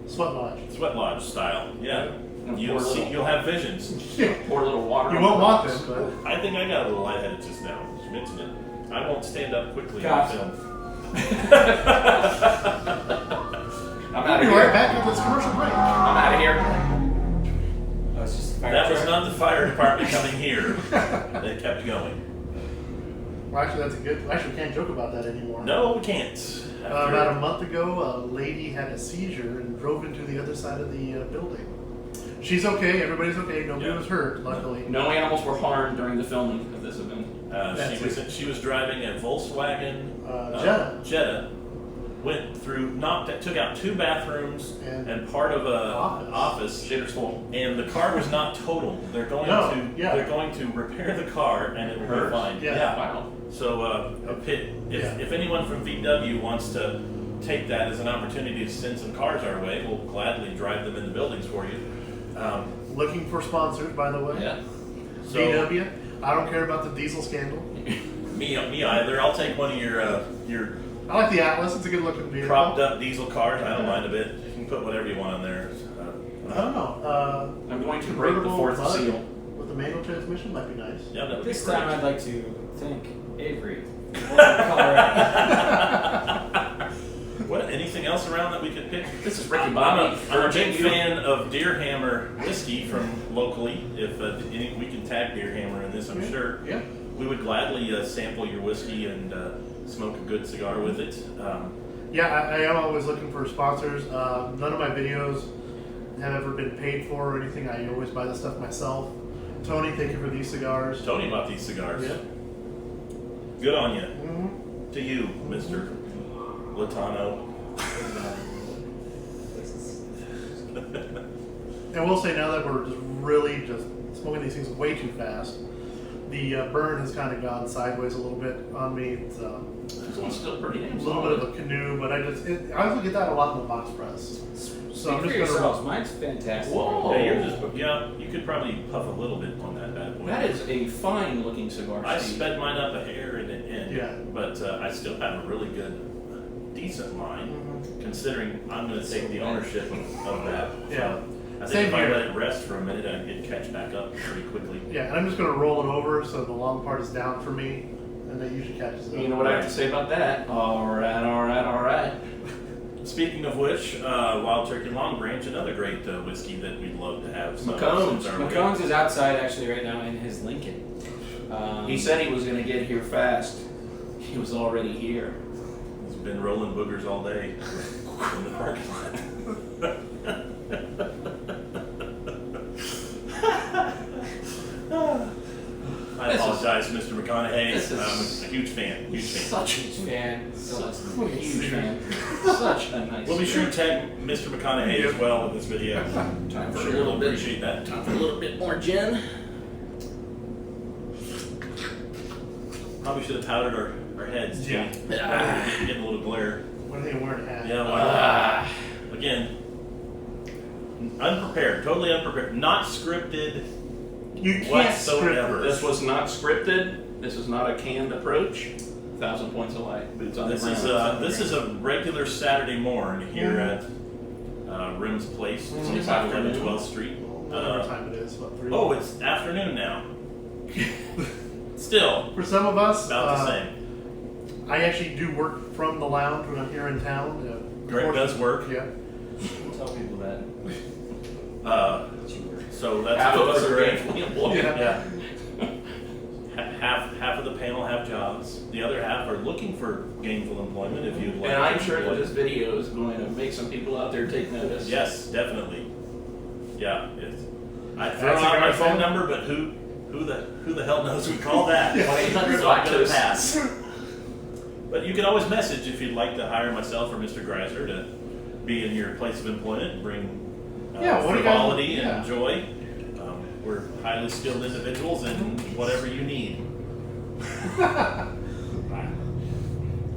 Sweat lodge. Sweat lodge style. Yeah. And You'll pour a little- you'll have visions. Yeah. Pour a little water. You on won't the want rocks. this, but I think I got a little lightheaded just now. You mentioned it. I won't stand up quickly Cops. on film. I'm we'll out be of right here. back after this commercial break. I'm out of here. Oh, it's just a fire That was truck. not the fire department coming here. They kept going. Well, actually, that's a good. Actually, we can't joke about that anymore. No, we can't. About a month ago, a lady had a seizure and drove into the other side of the building. She's okay. Everybody's okay. Nobody Yeah. was hurt, luckily. No animals were harmed during the filming of this event. She was driving a Volkswagen Jetta. Took out 2 bathrooms And and part of a office. Shitter's full. And the car was not totaled. They're going No, to repair the car and it will be Reverse. fine. Yeah. Wow. So if anyone from VW wants to take that as an opportunity to send some cars our way, we'll gladly drive them in the buildings for you. Looking for sponsors, by the way. Yeah. So VW. I don't care about the diesel scandal. me either. I'll take one of your I like the Atlas. It's a good looking vehicle. propped up diesel cars. I don't mind a bit. You can put whatever you want on there. I don't know. I'm going to break the convertible 4th bug seal. With a manual transmission might be nice. Yeah, that would This be great. time I'd like to thank Avery. Colorado. What? Anything else around that we could pick? This is Ricky I'm Bobby. a big fan of Deer Hammer whiskey from locally. If we can tag Deer Hammer in this, I'm sure. Yeah. We would gladly sample your whiskey and smoke a good cigar with it. Yeah, I am always looking for sponsors. None of my videos have ever been paid for or anything. I always buy the stuff myself. Tony, thank you for these cigars. Tony bought these cigars. Yeah. Good on you. Mm-hmm. To you, Mr. Lotano. And we'll say now that we're just really just smoking these things way too fast, the burn has kind of gone sideways a little bit on me. It's This one's still pretty damn a little bit of a canoe, but I also get that a lot in the box press. So I'm Speak for just yourselves. gonna. Mine's fantastic. Whoa. Yeah, you could probably puff a little bit on that bad boy. That is a fine looking cigar. I Steve. sped mine up a hair and Yeah. but I still have a really good, decent line, Mhm. considering I'm going to take the ownership of that. Yeah. I think Same if I here. let it rest for a minute, it'd catch back up pretty quickly. Yeah, and I'm just gonna roll it over so the long part is down for me, and that usually catches it up. You know what I have to say about that? All right. Speaking of which, Wild Turkey Long Branch, another great whiskey that we'd love to have. McCombs. McCombs is outside actually right now in his Lincoln. He said he was going to get here fast. He was already here. He's been rolling boogers all day in the parking lot. I apologize, Mr. McConaughey. I'm a huge fan. Such a Huge fan. huge fan. Such a nice. We'll be sure to tag Mr. McConaughey as well with this video. Time for Sure, a little we'll bit. appreciate that. Time for a little bit more gin. Probably should have powdered our heads too. Yeah. Getting a little glare. What are they wearing hat? Yeah, well, again, unprepared, totally unprepared, not scripted You can't whatsoever. This was not scripted. This is not a canned approach. 1,000 points of light. Boots on the ground. This is a regular Saturday morning here at Rems Place, It's 511 12th Street. Whatever time it is. What, 3? Oh, it's afternoon now. Still, For some of us, about the same. I actually do work from the lounge when I'm here in town. Greg does work. Yeah. Tell people that. So that's Half of good us for are Greg. gainfully employed. Yeah. Half of the panel have jobs. The other half are looking for gainful employment. If you'd like, And I'm to sure that employ- this video is going to make some people out there take notice. Yes, definitely. Yeah, I throw That's a out my great phone thing. number, but who the hell knows we call that? 1-800 So I'm gonna lactose. pass. But you can always message if you'd like to hire myself or Mr. Greiser to be in your place of employment and bring Yeah, what do you guys- frivolity yeah. and joy. We're highly skilled individuals in whatever you need.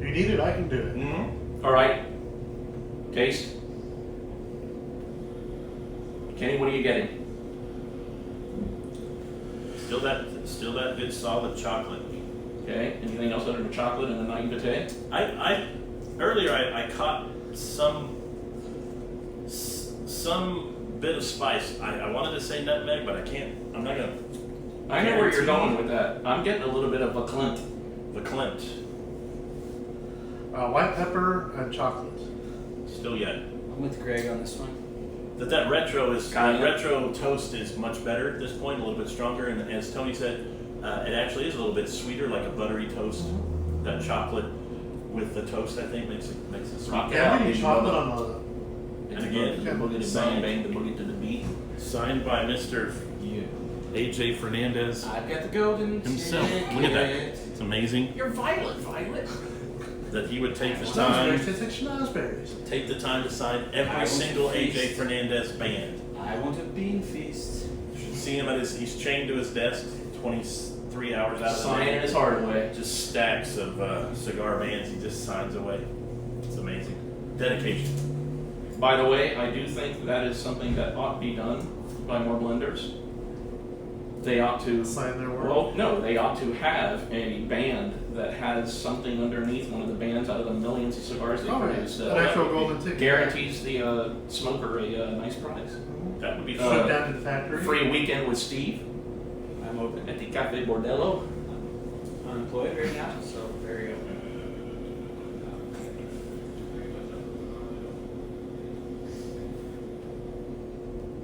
You need it, I can do it. Mm-hmm. All right. Taste. Kenny, what are you getting? Still that good solid chocolate. Okay. Anything else other than chocolate and a naivete? Earlier I caught some bit of spice. I wanted to say nutmeg, but I can't. I'm not gonna. I know where you're going with that. I'm getting a little bit of a Clint. The Clint. White pepper and chocolate. Still yet. I'm with Greg on this one. That retro is Kinda. that retro toast is much better at this point, a little bit stronger, and as Tony said, it actually is a little bit sweeter, like a buttery toast. That chocolate with the toast, I think, makes it sweet. Rock it Yeah, out. we need chocolate on the. And again, the boogie to bang bang, the boogie to the beat. Signed by Mr. You. AJ Fernandez I've got the golden himself. ticket. Look at that. It's amazing You're Violet. that he would take the Schnozberries, time. tastes like schnozberries. Take the time to sign I every want single to feast. AJ Fernandez band. I want a bean feast. You should see him he's chained to his desk 23 hours out of the Signing day. his heart away. Just stacks of cigar bands he just signs away. It's amazing. Dedication. By the way, I do think that is something that ought to be done by more blenders. They ought to. Sign their work. Well, no, they ought to have a band that has something underneath one of the bands out of the millions of cigars they Oh, yeah. produce. An actual golden ticket. Guarantees the smoker a nice prize. That would be Ship fun. down to the factory. Free weekend with Steve I'm open. at the Cafe Bordello. Unemployed right now, so very open.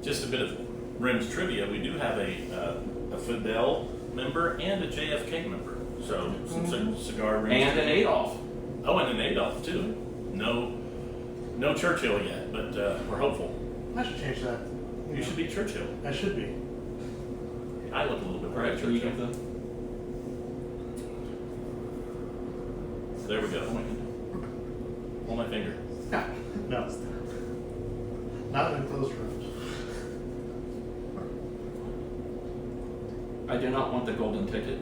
Just a bit of Rems trivia. We do have a Fidel member and a JFK member. So some cigar Rems And an trivia. Adolf. Oh, and an Adolf too. No Churchill yet, but we're hopeful. I should change that. You should be Churchill. I should be. I look a little bit All more right, like so you Churchill. get the. There we go. Hold my finger. No. Not in closed rooms. I do not want the golden ticket.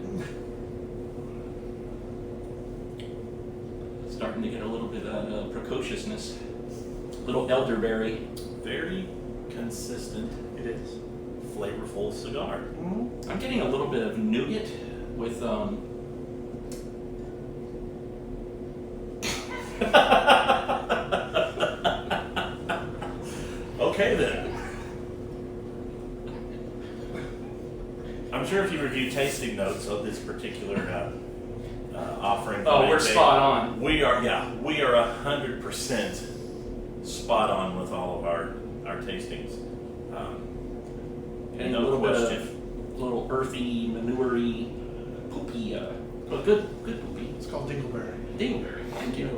Starting to get a little bit of precociousness. Little elderberry. Very consistent, It is. flavorful cigar. Mm-hmm. I'm getting a little bit of nougat with Okay then. I'm sure if you review tasting notes of this particular offering, Oh, we're spot on. We are 100% spot on with all of our tastings. And No a little question. bit of little earthy, manure-y, poopy, but good poopy. It's called Dingleberry. Dingleberry. Thank you.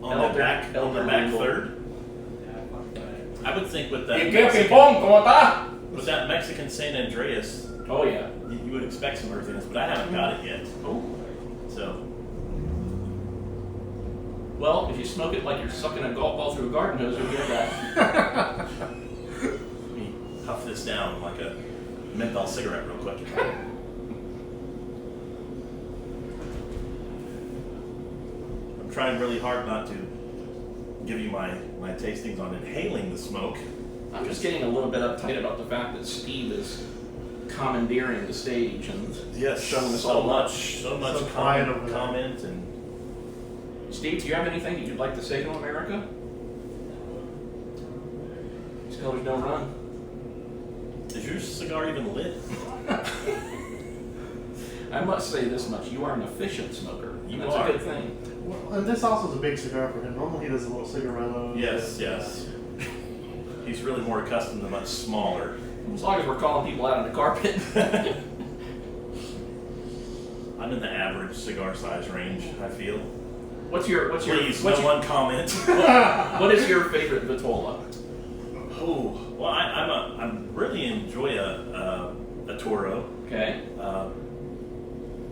On the back third, I would think with that with that Mexican San Andreas, Oh yeah. you would expect some earthiness, but I haven't got it yet. Oh. So Well, if you smoke it like you're sucking a golf ball through a garden hose, you'll get that. let me puff this down like a menthol cigarette real quick. I'm trying really hard not to give you my tastings on inhaling the smoke. I'm just getting a little bit uptight about the fact that Steve is commandeering the stage and Yes, showing us so all up. much So quiet over there. comment and Steve, do you have anything that you'd like to say to America? These colors don't run. is your cigar even lit? I must say this much: you are an efficient smoker. You That's are. a good thing. Well, and this also is a big cigar for him. Normally he does a little cigaretto. Yes. He's really more accustomed to much smaller. As long as we're calling people out on the carpet. I'm in the average cigar size range, I feel. Please, no one comment. What is your favorite Vitola? Oh, well, I really enjoy a Toro. Okay.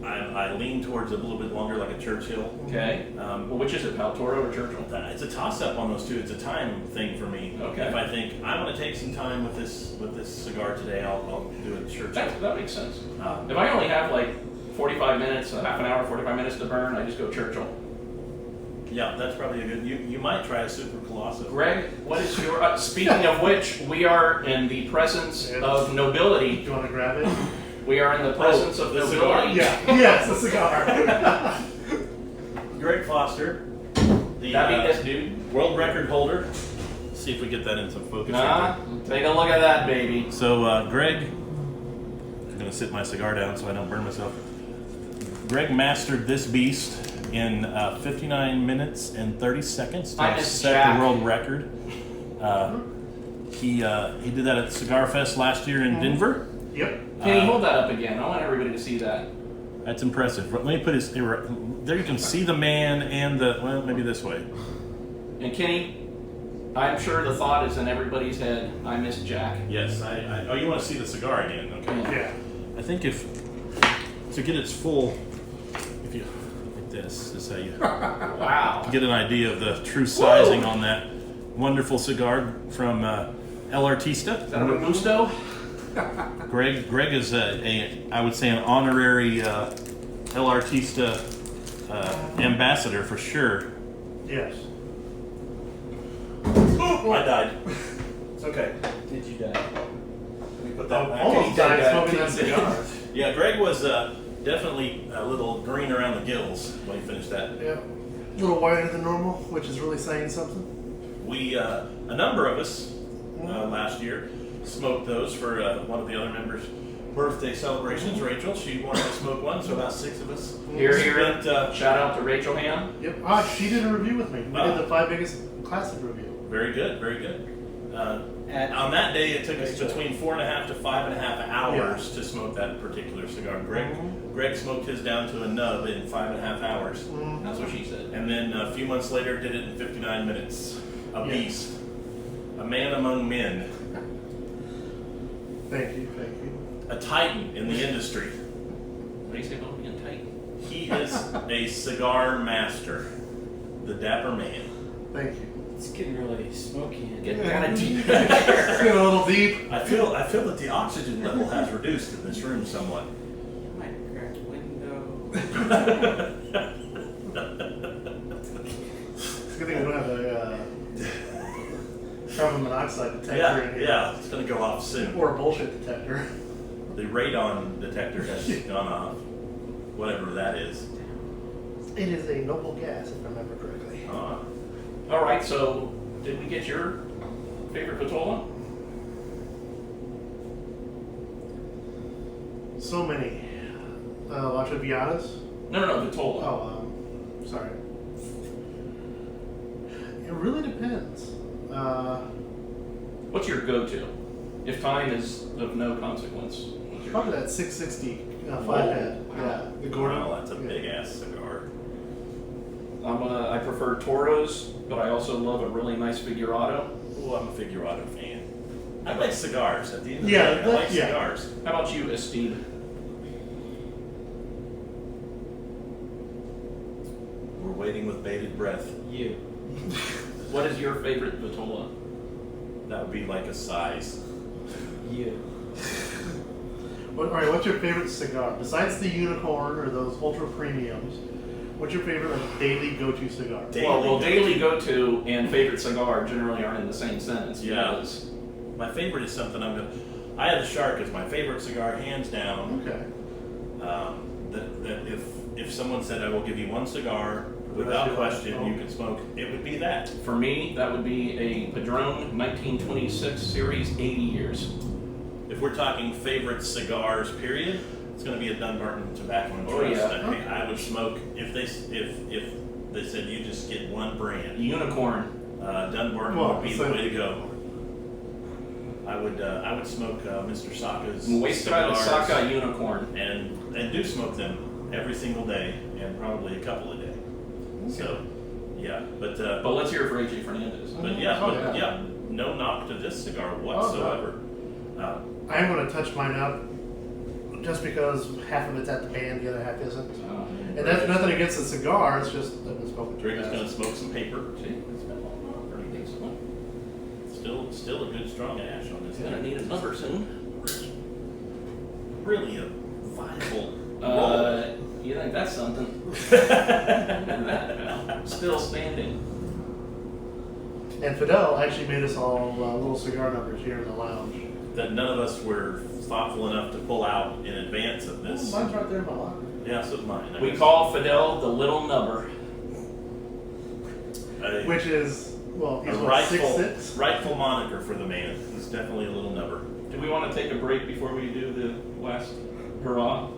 I lean towards a little bit longer, like a Churchill. Okay. Well, which is it, Pal Toro or Churchill? It's a toss-up on those two. It's a time thing for me. Okay. If I think I want to take some time with this cigar today, I'll do a Churchill. That makes sense. If I only have like 45 minutes, a half an hour, 45 minutes to burn, I just go Churchill. Yeah, that's probably a good. You might try a Super Colosso. Greg, what is your? Speaking of which, we are in the presence of Do nobility. you want to grab it? We are in the presence of the nobility. cigar? Yeah. Yes, the cigar. Greg Foster, the That be this dude. world record holder. Let's see if we get that in some focus. Nah, take a look at that, baby. So, Greg, I'm going to sit my cigar down so I don't burn myself. Greg mastered this beast in 59 minutes and 30 seconds I to miss set Jack. the world record. He did that at Cigar Fest last year in Denver. Yep. Can you hold that up again? I want everybody to see that. That's impressive. Let me put his. There you can see the man and the. Well, maybe this way. And Kenny, I'm sure the thought is in everybody's head. I miss Jack. Yes, oh, you want to see the cigar again? Okay. Yeah. I think if to get its full, if you like this is how you Wow. get an idea of the true sizing on that wonderful cigar from El Artista. Is that a Robusto? Greg is I would say an honorary El Artista ambassador for sure. Yes. Oh, I died. It's okay. Did you die? Let me put that back. Almost Kenny died did smoking that. that cigar. Yeah, Greg was definitely a little green around the gills when he finished that. Yeah. A little whiter than normal, which is really saying something. We, a number of us last year smoked those for one of the other members' birthday celebrations. Rachel, she wanted to smoke one, so about 6 of us. Here. Spent, Shout out to Rachel Ham. Yep. She did a review with me. We did the 5 biggest classic review. Very good, very good. On that day, it took us between 4.5 to 5.5 hours to smoke that particular cigar. Greg smoked his down to a nub in 5.5 hours. That's what she said. And then a few months later, did it in 59 minutes. A beast. A man among men. Thank you. A titan in the industry. What do you say about being tight? He is a cigar master. The Dapper Man. Thank you. It's getting really smoky and Getting kind of deep. It's getting a little deep. I feel that the oxygen level has reduced in this room somewhat. I might crack a window. It's a good thing we don't have a carbon monoxide detector in here. Yeah, it's gonna go off soon. Or a bullshit detector. The radon detector has gone off. Whatever that is. It is a noble gas, if I remember correctly. All right, so did we get your favorite Vitola? So many. Lacho Viadas. No, Vitola. Oh, sorry. It really depends. What's your go-to? If time is of no consequence. What's your Probably that 660 five head. Yeah, the Gordon. Well, that's a big ass cigar. I prefer Toros, but I also love a really nice Figurado. Oh, I'm a Figurado fan. I like cigars at the end of the Yeah, day. I like yeah. cigars. How about you, Esteve? We're waiting with bated breath. You. What is your favorite Vitola? That would be like a size. You. All right, what's your favorite cigar besides the unicorn or those ultra premiums? What's your favorite like, daily go-to cigar? Daily go-to and favorite cigar generally aren't in the same sentence. Yeah. because- My favorite is something I have the Shark as my favorite cigar, hands down. Okay. That if someone said I will give you one cigar without question, you can smoke, it would be that. For me, that would be a Padron 1926 Series 80 years. If we're talking favorite cigars, period, it's going to be a Dunbarton Tobacco and Oh, Trust. yeah. I would smoke if they said you just get one brand. Unicorn. Dunbarton would be the way to go. I would smoke Mr. Saka's Wastrada cigars Saka Unicorn. and do smoke them every single day and probably a couple a day. So yeah, but But let's hear it for AJ Fernandez. yeah, no knock to this cigar whatsoever. I am going to touch mine out just because half of it's at the band, the other half isn't. And that's nothing against the cigar, it's just I've been smoking too Drake is fast. going to smoke some paper. See, it's been a pretty decent one. Still a good strong ash on this. Gonna need a number soon. Really a viable roll. You think that's something? Look at that now. Still standing. And Fidel actually made us all little cigar numbers here in the lounge. That none of us were thoughtful enough to pull out in advance of this. Mine's right there in my locker. Yeah, so is mine. I We guess. call Fidel the little nubber. Which is, well, he's a what, rightful 6'6"? rightful moniker for the man. He's definitely a little number. Do we want to take a break before we do the last hurrah?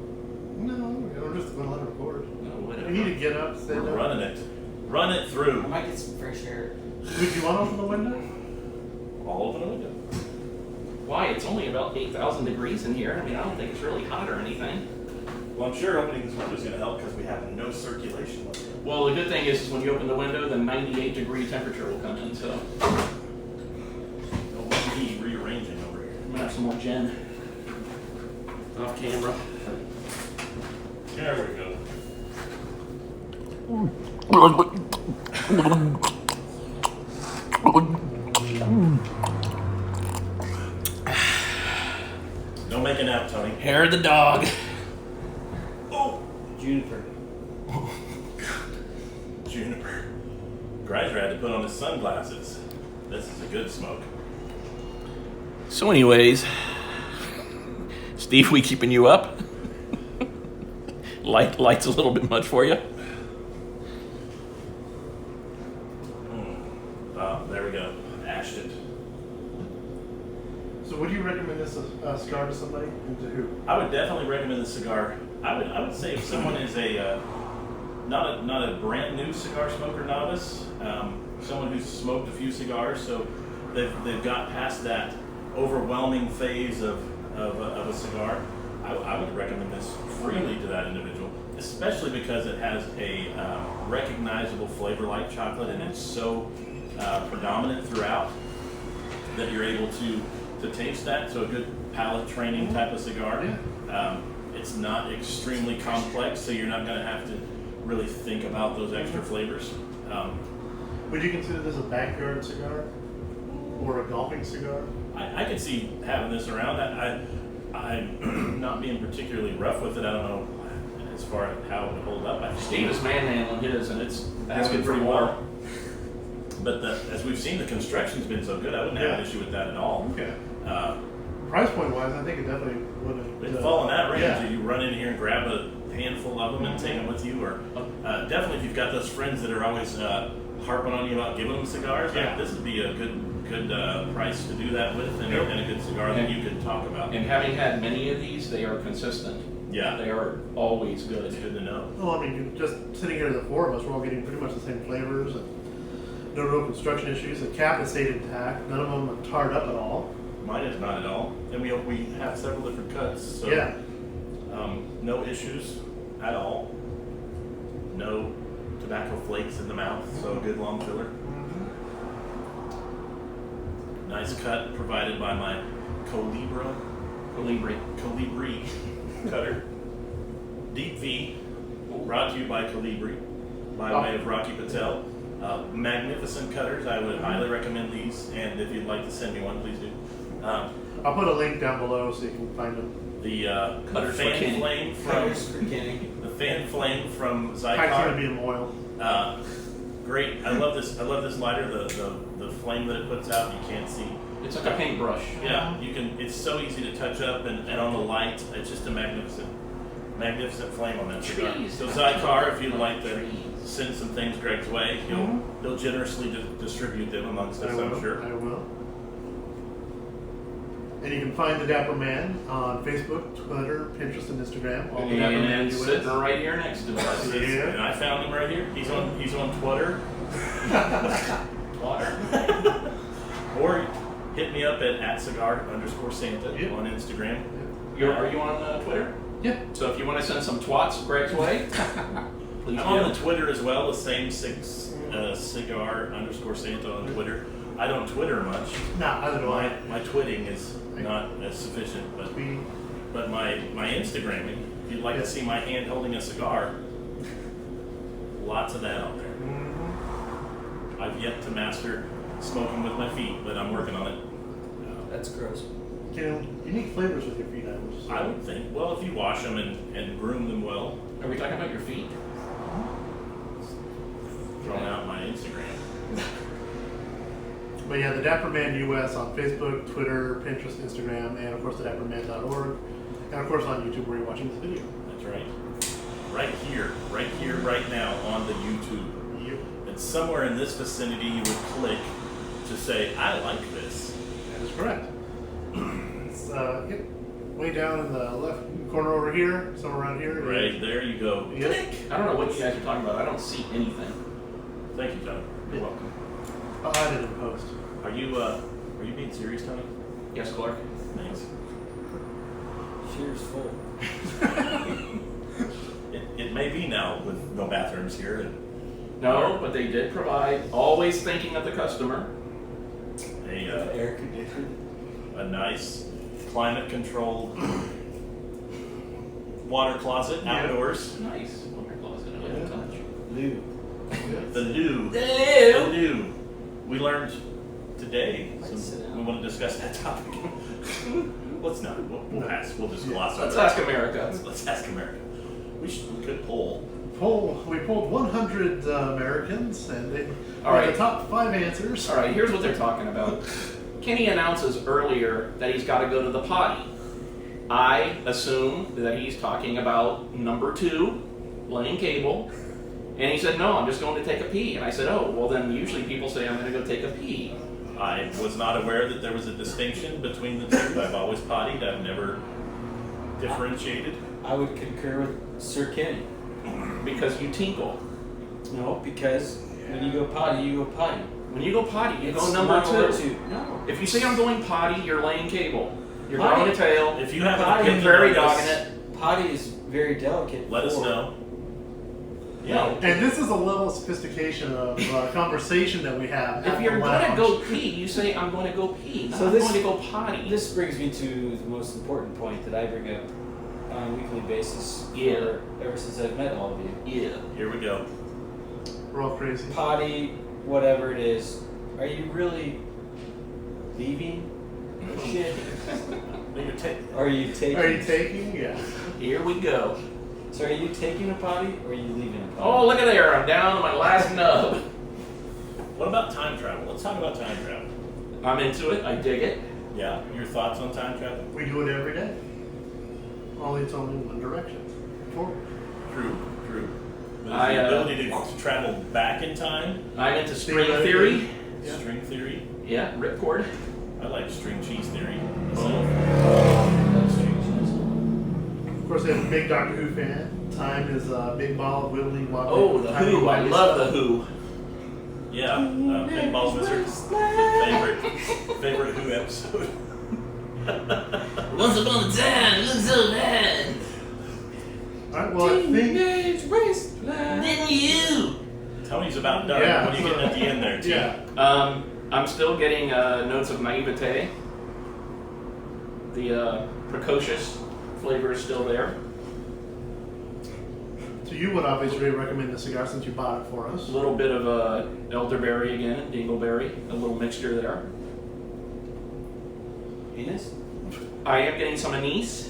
No, we're just going to let it record. No, whatever. We need to get up, stand We're up. running it. Run it through. I might get some fresh air. Would you want to open the window? All open the window. Why? It's only about 8,000 degrees in here. I mean, I don't think it's really hot or anything. Well, I'm sure opening this window is going to help because we have no circulation whatsoever. Well, the good thing is when you open the window, the 98-degree temperature will come in, so No be rearranging over here. I'm gonna have some more gin. Off camera. There we go. Don't make it out, Tony. Hair of the dog. Oh, Juniper. juniper. Greiser had to put on his sunglasses. This is a good smoke. So anyways, Steve, we keeping you up? Light's a little bit much for you? There we go. Ashed it. So would you recommend this cigar to somebody? And to who? I would definitely recommend the cigar. I would say if someone is a not a brand new cigar smoker novice, someone who's smoked a few cigars, so they've got past that overwhelming phase of a cigar, I would recommend this freely to that individual, especially because it has a recognizable flavor like chocolate and it's so predominant throughout that you're able to taste that. So a good palate training type of cigar. Yeah. It's not extremely complex, so you're not going to have to really think about those extra flavors. Would you consider this a backyard cigar? Or a golfing cigar? I could see having this around. I'm not being particularly rough with it. I don't know as far as how it would hold up. I think Steve is manhandling his, and it's asking asking for for more. more. But as we've seen, the construction's been so good, I wouldn't have an issue with that at all. Okay. Uh, Price point wise, I think it definitely would have. If you fall in that range, Yeah. you run in here and grab a handful of them and take them with you, or definitely if you've got those friends that are always harping on you about giving them cigars, Yeah. this would be a good price to do that with, and a good cigar that you could talk about. And having had many of these, they are consistent. Yeah, They are always good. it's good to know. Well, I mean, just sitting here, the four of us, we're all getting pretty much the same flavors. And No real construction issues. The cap has stayed intact. None of them are tarred up at all. Mine is not at all. And we have several different cuts, so Yeah. no issues at all. No tobacco flakes in the mouth, so a good long filler. Nice cut provided by my Colibri cutter. Deep V, brought to you by Colibri, by way of Rocky Patel. Magnificent cutters. I would highly recommend these, and if you'd like to send me one, please do. I'll put a link down below so you can find them. The Cutters for fan Kenny. flame Cutters from for Kenny. the fan flame from It's going to Cigar. be in oil. Great. I love this lighter. The flame that it puts out, you can't see. It's like a paintbrush. Yeah, you can. It's so easy to touch up, and on the light, it's just a magnificent flame on that cigar. Trees. So Zycar, if you'd like to send some things Greg's way, he'll generously distribute them amongst us, I'm sure. I will. And you can find the Dapper Man on Facebook, Twitter, Pinterest, and Instagram. All the Dapper Man And US. sitting right here next to us. Yeah. And I found him right here. He's on Twitter. Water. Or hit me up at @cigar_Santa Yep. on Instagram. Are you on Twitter? Yeah. So if you want to send some twats Greg's way, please I'm on do. the Twitter as well, the same cigar_Santa on Twitter. I don't Twitter much. Nah, either do I. My twitting is not as sufficient, but my Instagramming, if you'd like to see my hand holding a cigar, lots of that on there. I've yet to master smoking with my feet, but I'm working on it. That's gross. Unique flavors with your feet, I would just say. I would think, well, if you wash them and groom them well, Are we talking about your feet? throwing out my Instagram. But yeah, the Dapper Man US on Facebook, Twitter, Pinterest, Instagram, and of course the dapperman.org. And of course on YouTube where you're watching this video. That's right. Right here, right now on the YouTube. Yep. And somewhere in this vicinity you would click to say, I like this. That is correct. It's way down in the left corner over here, somewhere around here. Right, there you go. Yep. I don't know what you guys are talking about. I don't see anything. Thank you, Tony. You're welcome. I'll add it in post. Are you being serious, Tony? Yes, Clark? Thanks. Cheers full. It may be now with no bathrooms here. No, but they did provide, always thinking of the customer. Air conditioning. A nice climate-controlled water closet outdoors. Nice. Water closet. I like the touch. Lou. The new. Ew. New. We learned today. Let's sit down. We want to discuss that topic. Let's not. We'll pass. We'll just gloss Let's over ask it. America. Let's ask America. We could poll. We pulled 100 Americans, and they All were right. the top 5 answers. All right, here's what they're talking about. Kenny announces earlier that he's got to go to the potty. I assume that he's talking about number 2, laying cable. And he said, no, I'm just going to take a pee. And I said, oh, well then usually people say I'm going to go take a pee. I was not aware that there was a distinction between the two. I've always pottied. I've never differentiated. I would concur with Sir Kenny. Because you tinkle. No, because when you go potty, you go potty. When you go potty, you It's go number not 2. number 2. No. If you say I'm going potty, you're laying cable. You're Potty. growing a tail. If you have an Potty, opinion prairie on dogging this, it. Potty is very delicate. let us for- know. No. And this is a level of sophistication of conversation that we have. If at you're the going to lounge. go pee, you say I'm going to go pee. Not So I'm this- going to go potty. This brings me to the most important point that I bring up on a weekly basis Yeah. ever since I've met all of you. Yeah. Here we go. We're all crazy. Potty, whatever it is, are you really leaving or shit? Are you taking? Are you taking? Yeah. Here we go. So are you taking a potty or are you leaving a potty? Oh, look at there. I'm down to my last nub. What about time travel? Let's talk about time travel. I'm into it. I dig it. Yeah, your thoughts on time travel? We do it every day. Only it's only one direction. Forward. True. But I, the ability to travel back in time, I'm into Stay string ready. theory. Yeah. string theory. Yeah, ripcord. I like string cheese theory. That's strange. Of course, I'm a big Doctor Who fan. Time is a big ball of wibbly wobbly. Oh, the tiny Who. I white love stuff. the Who. Yeah, Pinball Wizard. Favorite Who episode. Once upon a time, it looked so bad. Alright, well, I think. Didn't you? Tony's about done. Yeah, What are you getting at the end there, T? Yeah. I'm still getting notes of naivete. The precocious flavor is still there. So you would obviously recommend the cigar since you bought it for us. A little bit of elderberry again, dingleberry, a little mixture there. Penis? I am getting some anise.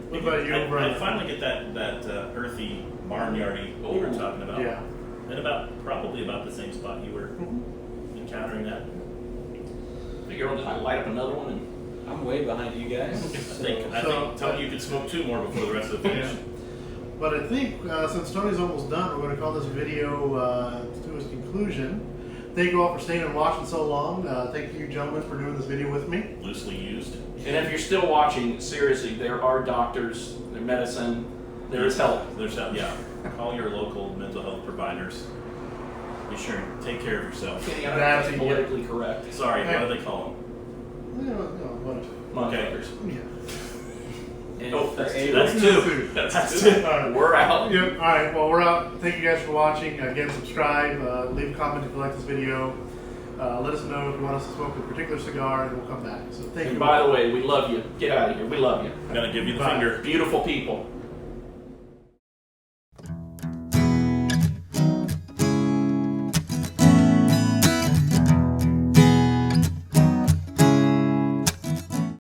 What about you, I Brian? finally get that earthy, barnyardy that you were talking about. Yeah. And probably about the same spot you were encountering that. Figure I'll just light up another one and. I'm way behind you guys. I think Tony, you could smoke 2 more before the rest of the finish. Yeah. But I think since Tony's almost done, we're going to call this video to its conclusion. Thank you all for staying and watching so long. Thank you, gentlemen, for doing this video with me. Loosely used. And if you're still watching, seriously, there are doctors, there's medicine, there is help. There's help, yeah. Call your local mental health providers. Be sure and take care of yourself. Okay, that's politically correct. Sorry, what do they call them? Yeah, no, what? Motherfuckers. Yeah. And Oh, for that's a- That's 2. That's two. All right. We're out. Yep. All right. Well, we're out. Thank you guys for watching. Again, subscribe. Leave a comment if you like this video. Let us know if you want us to smoke a particular cigar, and we'll come back. So thank And you. by the way, we love you. Get out of here. We love you. I'm gonna give you the Bye. finger. Beautiful people.